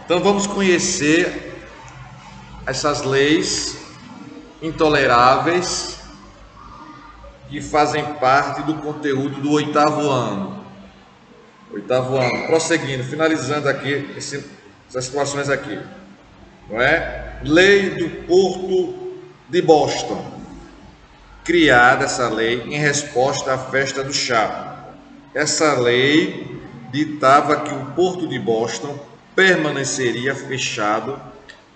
Então vamos conhecer essas leis intoleráveis que fazem parte do conteúdo do oitavo ano. Prosseguindo, finalizando aqui essas situações aqui, não é? Lei do Porto de Boston, criada essa lei em resposta à festa do chá. Essa lei ditava que o Porto de Boston permaneceria fechado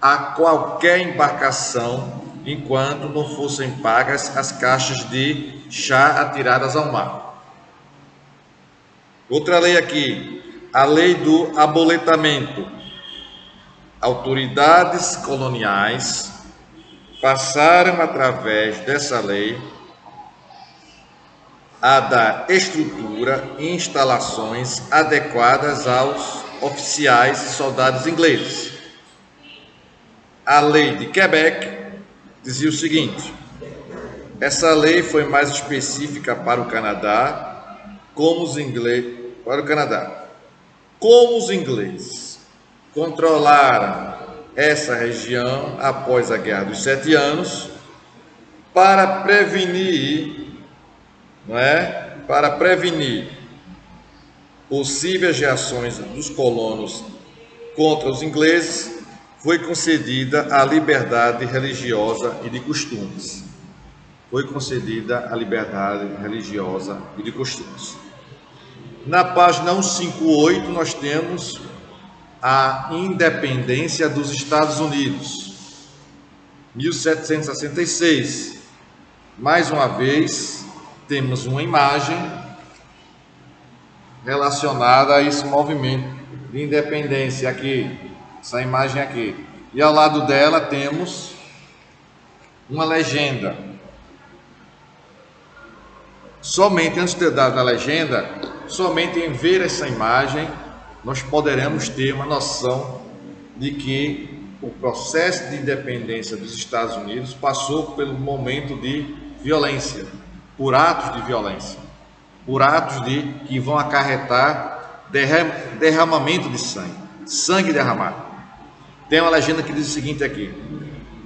a qualquer embarcação enquanto não fossem pagas as caixas de chá atiradas ao mar. Outra lei aqui, a lei do aboletamento. Autoridades coloniais passaram através dessa lei a dar estrutura e instalações adequadas aos oficiais e soldados ingleses. A lei de Quebec dizia o seguinte: essa lei foi mais específica para o Canadá, como os ingleses controlaram essa região após a Guerra dos 7 Anos, para prevenir possíveis reações dos colonos contra os ingleses, foi concedida a liberdade religiosa e de costumes. Na página 158 nós temos a independência dos Estados Unidos, 1766. Mais uma vez, temos uma imagem relacionada a esse movimento de independência aqui, essa imagem aqui. E ao lado dela temos uma legenda. Somente antes de dar a legenda, somente em ver essa imagem, nós poderemos ter uma noção de que o processo de independência dos Estados Unidos passou pelo momento de violência, por atos de violência, por atos que vão acarretar derramamento de sangue derramado. Tem uma legenda que diz o seguinte aqui: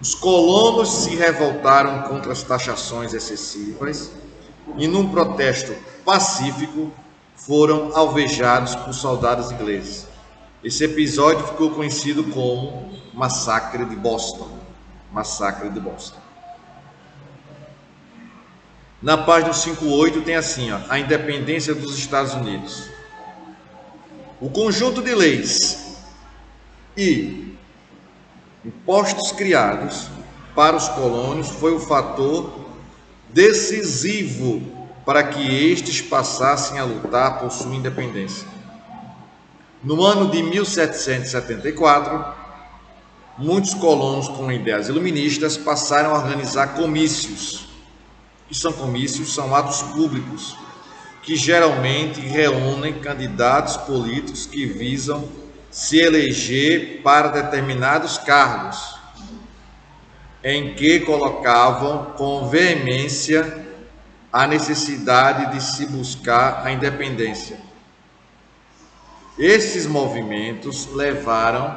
os colonos se revoltaram contra as taxações excessivas e, num protesto pacífico, foram alvejados por soldados ingleses. Esse episódio ficou conhecido como Massacre de Boston. Na página 58 tem assim, a independência dos Estados Unidos. O conjunto de leis e impostos criados para os colônios foi o fator decisivo para que estes passassem a lutar por sua independência. No ano de 1774, muitos colonos com ideias iluministas passaram a organizar comícios. Que são comícios? São atos públicos que geralmente reúnem candidatos políticos que visam se eleger para determinados cargos, em que colocavam com veemência a necessidade de se buscar a independência. Esses movimentos levaram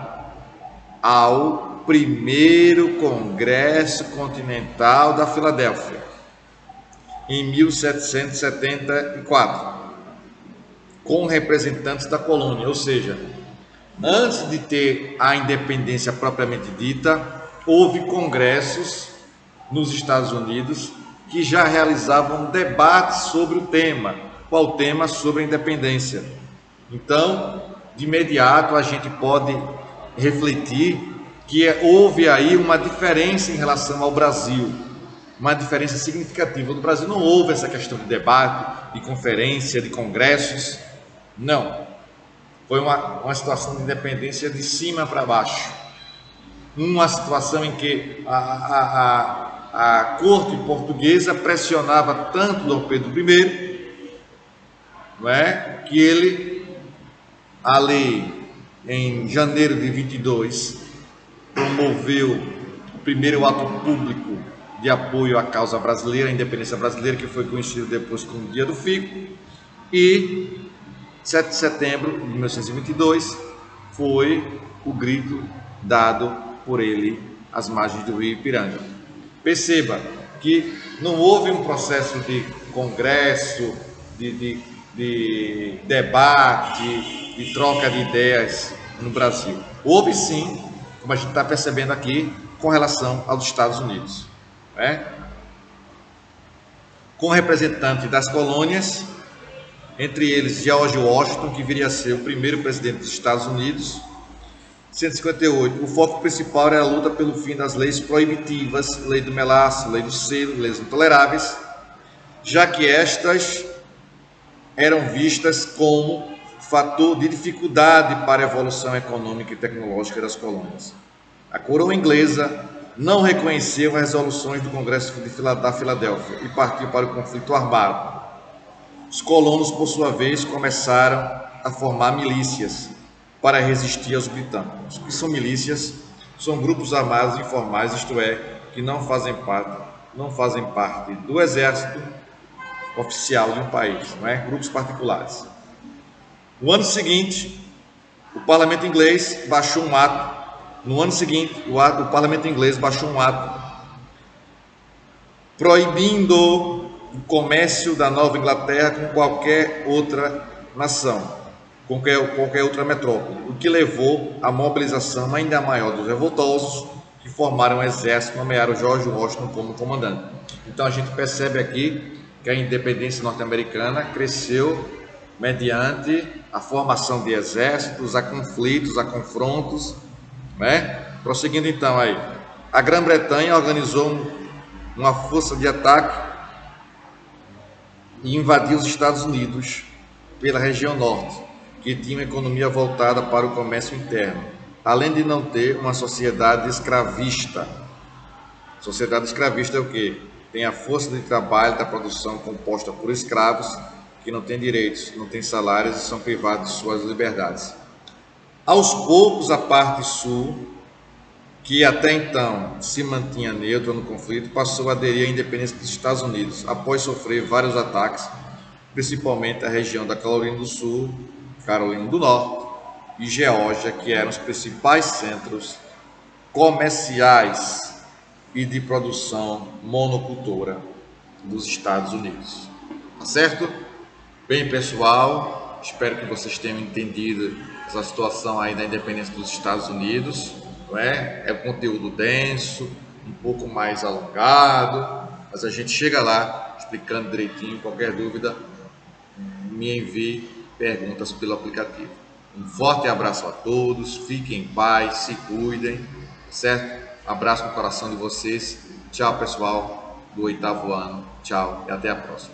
ao primeiro Congresso Continental da Filadélfia, em 1774, com representantes da colônia, ou seja, antes de ter a independência propriamente dita, houve congressos nos Estados Unidos que já realizavam debates sobre o tema. Qual o tema? Sobre a independência. Então, de imediato, a gente pode refletir que houve aí uma diferença em relação ao Brasil, uma diferença significativa. No Brasil não houve essa questão de debate, de conferência, de congressos, não. Foi uma situação de independência de cima para baixo, uma situação em que a corte portuguesa pressionava tanto Dom Pedro I, não é, que a lei, em janeiro de 22, promoveu o primeiro ato público de apoio à causa brasileira, à independência brasileira, que foi conhecido depois como Dia do Figo, e 7 de setembro de 1922 foi o grito dado por ele às margens do rio Ipiranga. Perceba que não houve um processo de congresso, de debate, de troca de ideias no Brasil. Houve sim, como a gente está percebendo aqui, com relação aos Estados Unidos, né? Com representantes das colônias, entre eles George Washington, que viria a ser o primeiro presidente dos Estados Unidos. 158. O foco principal era a luta pelo fim das leis proibitivas, lei do melaço, lei do selo, leis intoleráveis, já que estas eram vistas como fator de dificuldade para a evolução econômica e tecnológica das colônias. A coroa inglesa não reconheceu as resoluções do Congresso da Filadélfia e partiu para o conflito armado. Os colonos, por sua vez, começaram a formar milícias para resistir aos britânicos. O que são milícias? São grupos armados informais, isto é, que não fazem parte do exército oficial de um país, não é? Grupos particulares. No ano seguinte, o parlamento inglês baixou um ato. No ano seguinte, o parlamento inglês baixou um ato proibindo o comércio da Nova Inglaterra com qualquer outra nação, com qualquer outra metrópole, o que levou à mobilização ainda maior dos revoltosos, que formaram um exército e nomearam George Washington como comandante. Então a gente percebe aqui que a independência norte-americana cresceu mediante a formação de exércitos, a conflitos, a confrontos, né? Prosseguindo então aí, a Grã-Bretanha organizou uma força de ataque e invadiu os Estados Unidos pela região norte, que tinha uma economia voltada para o comércio interno, além de não ter uma sociedade escravista. Sociedade escravista é o quê? Tem a força de trabalho da produção composta por escravos que não têm direitos, não têm salários e são privados de suas liberdades. Aos poucos, a parte sul, que até então se mantinha neutra no conflito, passou a aderir à independência dos Estados Unidos, após sofrer vários ataques, principalmente a região da Carolina do Sul, Carolina do Norte e Geórgia, que eram os principais centros comerciais e de produção monocultora dos Estados Unidos. Tá certo? Bem, pessoal, espero que vocês tenham entendido essa situação aí da independência dos Estados Unidos, não é? É um conteúdo denso, um pouco mais alongado, mas a gente chega lá explicando direitinho. Qualquer dúvida, me envie perguntas pelo aplicativo. Um forte abraço a todos, fiquem em paz, se cuidem, certo? Abraço no coração de vocês. Tchau, pessoal do 8º ano. Tchau e até a próxima.